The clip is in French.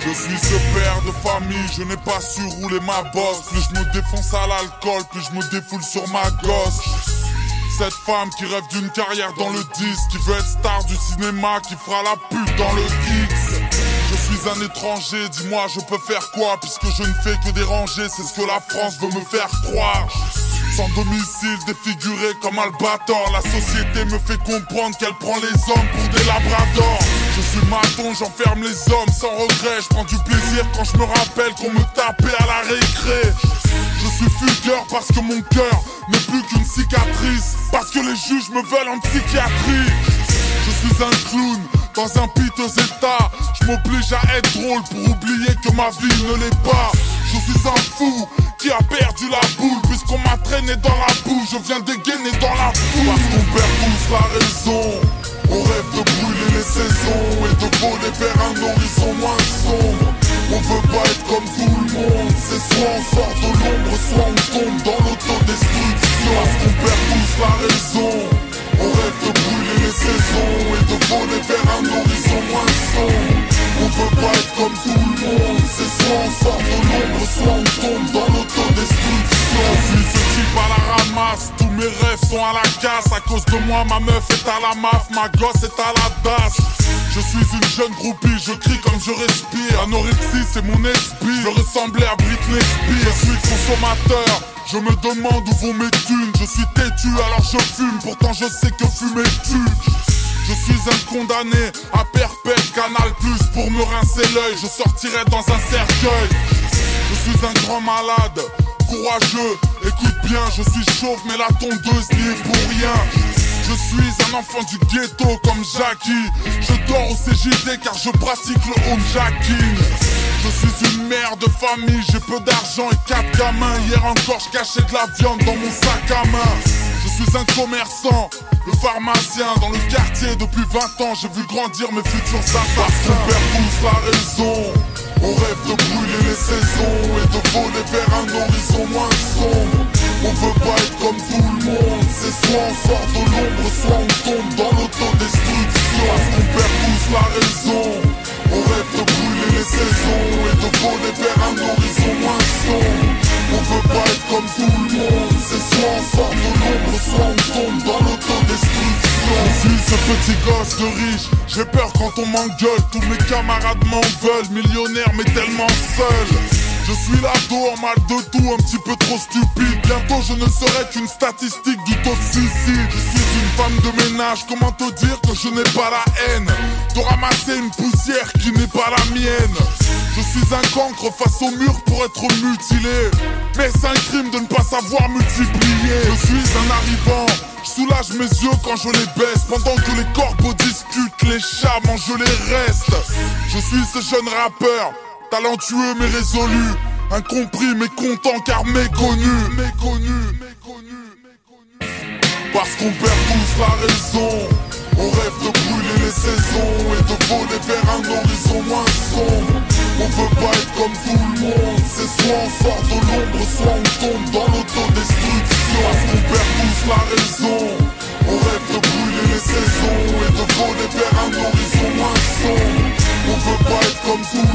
Je suis ce père de famille, je n'ai pas su rouler ma bosse. Plus je me défonce à l'alcool, plus je me défoule sur ma gosse. Cette femme qui rêve d'une carrière dans le disque, qui veut être star du cinéma, qui fera la pub dans le X. Je suis un étranger, dis-moi je peux faire quoi, puisque je ne fais que déranger, c'est ce que la France veut me faire croire. Sans domicile, défiguré comme Albator, la société me fait comprendre qu'elle prend les hommes pour des labradors. Je suis maton, j'enferme les hommes sans regret, je prends du plaisir quand je me rappelle qu'on me tapait à la récré. Je suis fugueur parce que mon cœur n'est plus qu'une cicatrice, parce que les juges me veulent en psychiatrie. Je suis un clown dans un piteux état, je m'oblige à être drôle pour oublier que ma vie ne l'est pas. Je suis un fou qui a perdu la boule, puisqu'on m'a traîné dans la boue, je viens dégainer dans la foule. Parce qu'on perd tous la raison, on rêve de brûler les saisons et de voler vers un horizon moins sombre. On veut pas être comme tout le monde, c'est soit on sort de l'ombre, soit on tombe dans l'autodestruction. Parce qu'on perd tous la raison, on rêve de brûler les saisons et de voler vers un horizon moins sombre. On veut pas être comme tout le monde, c'est soit on sort de l'ombre, soit on tombe dans l'autodestruction. Je suis ce type à la ramasse, tous mes rêves sont à la casse. À cause de moi ma meuf est à la maf, ma gosse est à la DAS. Je suis une jeune groupie, je crie comme je respire. L'anorexie c'est mon esprit, je ressemblais à Britney Spears. Je suis consommateur, je me demande où vont mes thunes. Je suis têtu alors je fume, pourtant je sais que fumer tue. Je suis un condamné à perpète, Canal Plus pour me rincer l'œil. Je sortirai dans un cercueil. Je suis un grand malade, courageux, écoute bien, je suis chauve mais la tondeuse n'y est pour rien. Je suis un enfant du ghetto comme Jackie. Je dors au CJD car je pratique le homejacking. Je suis une mère de famille, j'ai peu d'argent et 4 gamins. Hier encore je cachais de la viande dans mon sac à main. Je suis un commerçant, le pharmacien dans le quartier depuis 20 ans. J'ai vu grandir mes futurs assassins. On perd tous la raison, on rêve de brûler les saisons et de voler vers un horizon moins sombre. On veut pas être comme tout le monde, c'est soit on sort de l'ombre, soit on tombe dans l'autodestruction. Parce qu'on perd tous la raison, on rêve de brûler les saisons et de voler vers un horizon moins sombre. On veut pas être comme tout le monde, c'est soit on sort de l'ombre, soit on tombe dans l'autodestruction. Je suis ce petit gosse de riche, j'ai peur quand on m'engueule. Tous mes camarades m'en veulent, millionnaire mais tellement seul. Je suis l'ado en mal de tout, un petit peu trop stupide. Bientôt je ne serai qu'une statistique du taux de suicide. Je suis une femme de ménage, comment te dire que je n'ai pas la haine de ramasser une poussière qui n'est pas la mienne. Je suis un cancre face au mur pour être mutilé, mais c'est un crime de ne pas savoir multiplier. Je suis un arrivant, je soulage mes yeux quand je les baisse. Pendant que les corbeaux discutent, les chats mangent les restes. Je suis ce jeune rappeur, talentueux mais résolu, incompris mais content car méconnu. Parce qu'on perd tous la raison, on rêve de brûler les saisons et de voler vers un horizon moins sombre. On veut pas être comme tout le monde, c'est soit on sort de l'ombre, soit on tombe dans l'autodestruction. Parce qu'on perd tous la raison, on rêve de brûler les saisons et de voler vers un horizon moins sombre. On veut pas être comme tout le monde.